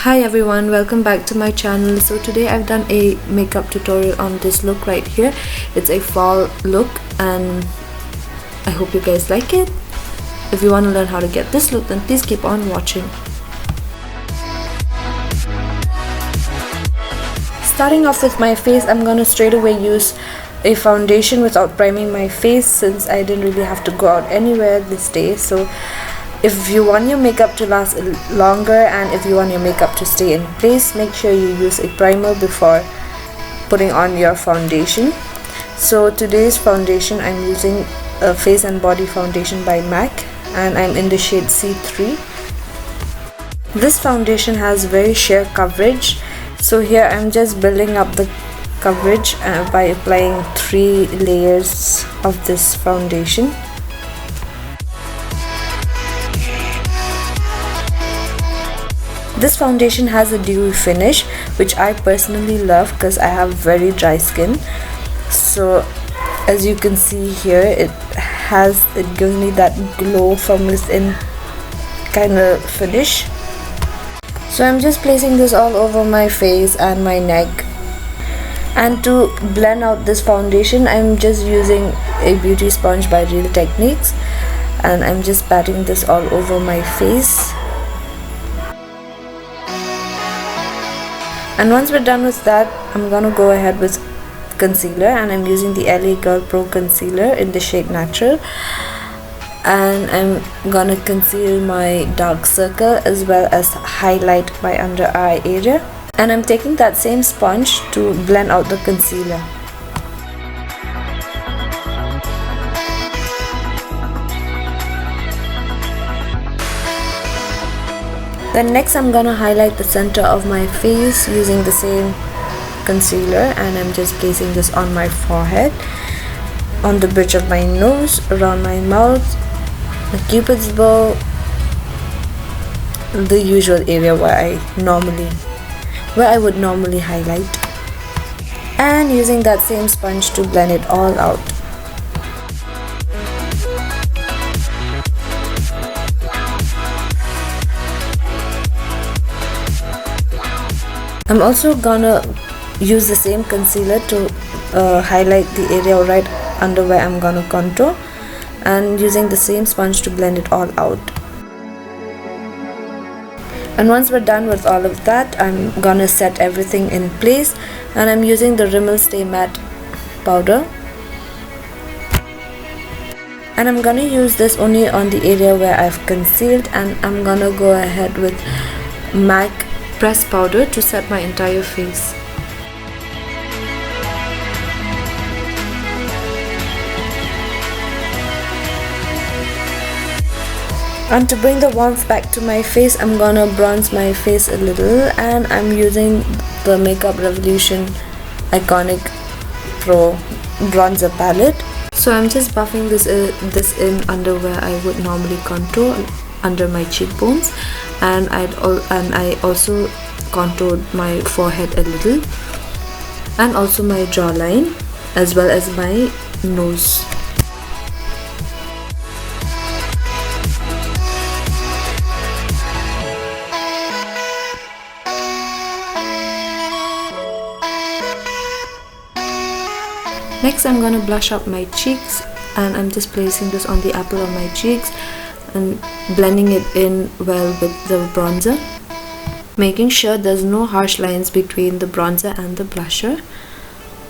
Hi everyone, welcome back to my channel. So today I've done a makeup tutorial on this look right here. It's a fall look and I hope you guys like it. If you want to learn how to get this look, then please keep on watching. Starting off with my face, I'm gonna straight away use a foundation without priming my face since I didn't really have to go out anywhere this day. So if you want your makeup to last longer and if you want your makeup to stay in place, make sure you use a primer before putting on your foundation. So today's foundation, I'm using a face and body foundation by MAC and I'm in the shade C3. This foundation has very sheer coverage, so here I'm just building up the coverage by applying 3 layers of this foundation. This foundation has a dewy finish, which I personally love because I have very dry skin. So as you can see here, it gives me that glow from within kind of finish. So I'm just placing this all over my face and my neck. And to blend out this foundation, I'm just using a beauty sponge by Real Techniques and I'm just patting this all over my face. And once we're done with that, I'm gonna go ahead with concealer and I'm using the LA Girl Pro Concealer in the shade Natural. And I'm gonna conceal my dark circle as well as highlight my under eye area. And I'm taking that same sponge to blend out the concealer. Then next I'm gonna highlight the center of my face using the same concealer and I'm just placing this on my forehead, on the bridge of my nose, around my mouth, the cupid's bow, the usual area where I would normally highlight, and using that same sponge to blend it all out. I'm also gonna use the same concealer to highlight the area right under where I'm gonna contour and using the same sponge to blend it all out. And once we're done with all of that, I'm gonna set everything in place and I'm using the Rimmel Stay Matte powder. And I'm gonna use this only on the area where I've concealed and I'm gonna go ahead with MAC press powder to set my entire face. And to bring the warmth back to my face, I'm gonna bronze my face a little and I'm using the Makeup Revolution Iconic Pro bronzer palette. So I'm just buffing this in under where I would normally contour, under my cheekbones, and I also contoured my forehead a little and also my jawline as well as my nose. Next I'm gonna blush up my cheeks and I'm just placing this on the apple of my cheeks and blending it in well with the bronzer, making sure there's no harsh lines between the bronzer and the blusher,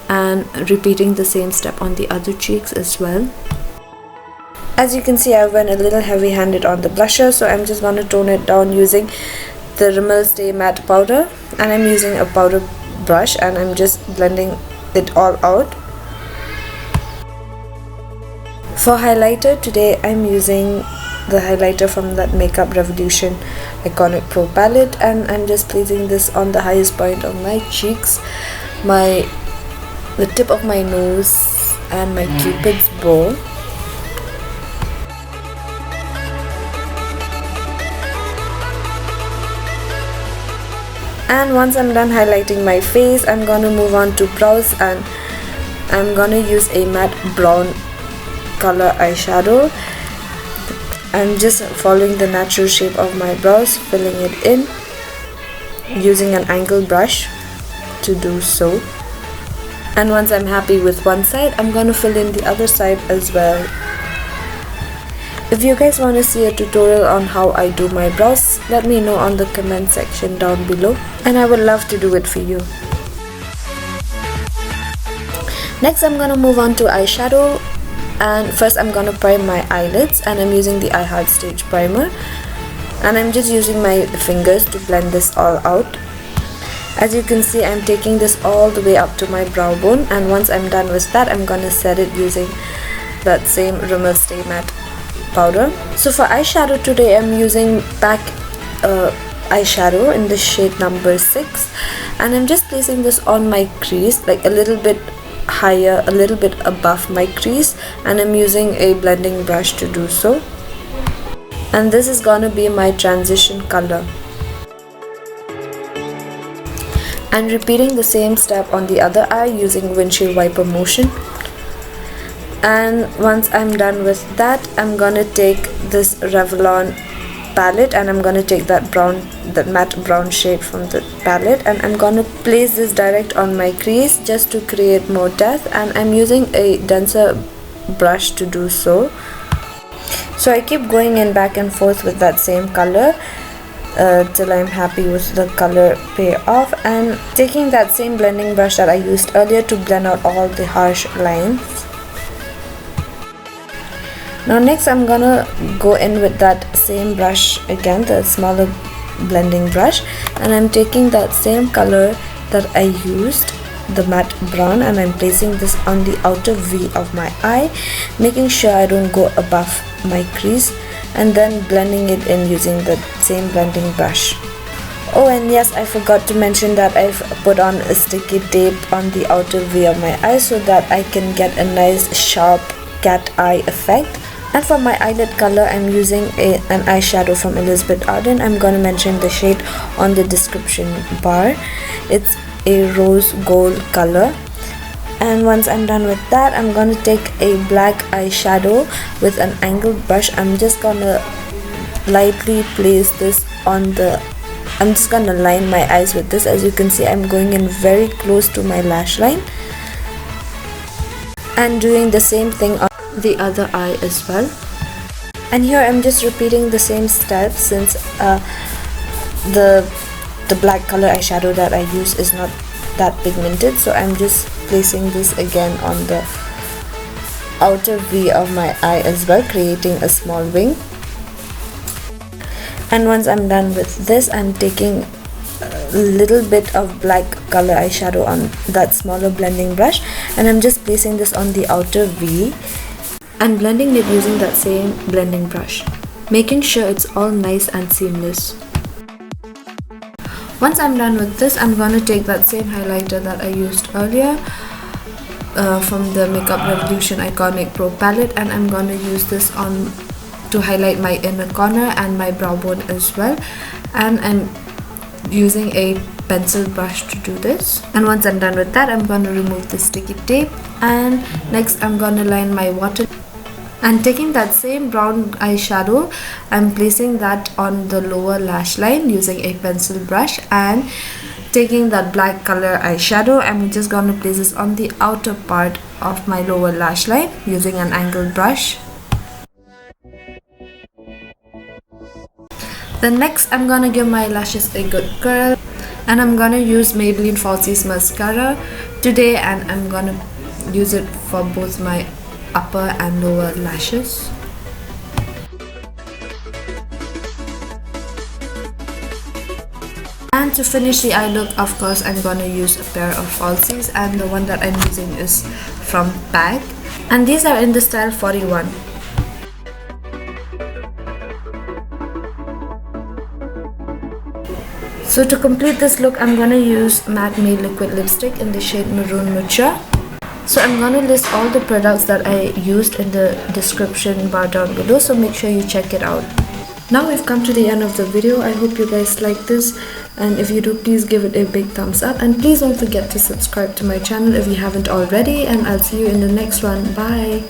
and repeating the same step on the other cheeks as well. As you can see, I went a little heavy handed on the blusher, so I'm just gonna tone it down using the Rimmel Stay Matte powder and I'm using a powder brush and I'm just blending it all out. For highlighter, today I'm using the highlighter from that Makeup Revolution Iconic Pro palette and I'm just placing this on the highest point of my cheeks, the tip of my nose and my cupid's bow. And once I'm done highlighting my face, I'm gonna move on to brows and I'm gonna use a matte brown color eyeshadow. I'm just following the natural shape of my brows, filling it in using an angle brush to do so. And once I'm happy with one side, I'm gonna fill in the other side as well. If you guys want to see a tutorial on how I do my brows, let me know on the comment section down below, and I would love to do it for you. Next, I'm gonna move on to eyeshadow, and first I'm gonna prime my eyelids, and I'm using the I Heart Stage primer, and I'm just using my fingers to blend this all out. As you can see, I'm taking this all the way up to my brow bone, and once I'm done with that, I'm gonna set it using that same Rimmel Stay Matte powder. So for eyeshadow today, I'm using MAC eyeshadow in the shade number 6, and I'm just placing this on my crease, like a little bit higher, a little bit above my crease, and I'm using a blending brush to do so. And this is gonna be my transition color. And repeating the same step on the other eye using windshield wiper motion. And once I'm done with that, I'm gonna take this Revlon palette, and I'm gonna take that matte brown shade from the palette, and I'm gonna place this direct on my crease just to create more depth, and I'm using a denser brush to do so. So I keep going in back and forth with that same color till I'm happy with the color payoff, and taking that same blending brush that I used earlier to blend out all the harsh lines. Now next, I'm gonna go in with that same brush again, the smaller blending brush, and I'm taking that same color that I used, the matte brown, and I'm placing this on the outer V of my eye, making sure I don't go above my crease, and then blending it in using the same blending brush. Oh, and yes, I forgot to mention that I've put on a sticky tape on the outer V of my eye so that I can get a nice sharp cat eye effect. And for my eyelid color, I'm using an eyeshadow from Elizabeth Arden. I'm gonna mention the shade on the description bar. It's a rose gold color. And once I'm done with that, I'm gonna take a black eyeshadow with an angled brush. I'm just gonna lightly place this on the, I'm just gonna line my eyes with this. As you can see, I'm going in very close to my lash line, and doing the same thing on the other eye as well. And here I'm just repeating the same steps since the black color eyeshadow that I use is not that pigmented, so I'm just placing this again on the outer V of my eye as well, creating a small wing. And once I'm done with this, I'm taking a little bit of black color eyeshadow on that smaller blending brush, and I'm just placing this on the outer V and blending it using that same blending brush, making sure it's all nice and seamless. Once I'm done with this, I'm going to take that same highlighter that I used earlier from the Makeup Revolution Iconic Pro palette, and I'm going to use this on to highlight my inner corner and my brow bone as well. And I'm using a pencil brush to do this. And once I'm done with that, I'm going to remove the sticky tape, and next I'm going to line my water. And taking that same brown eyeshadow, I'm placing that on the lower lash line using a pencil brush, and taking that black color eyeshadow, I'm just going to place this on the outer part of my lower lash line using an angled brush. Then next, I'm going to give my lashes a good curl, and I'm going to use Maybelline Falsies mascara today, and I'm going to use it for both my upper and lower lashes. And to finish the eye look, of course, I'm gonna use a pair of falsies, and the one that I'm using is from MAC, and these are in the style 41. So to complete this look, I'm gonna use MAC Matte Liquid Lipstick in the shade Maroon Mature. So I'm going to list all the products that I used in the description bar down below, so make sure you check it out. Now we've come to the end of the video. I hope you guys like this, and if you do, please give it a big thumbs up, and please don't forget to subscribe to my channel if you haven't already, and I'll see you in the next one. Bye!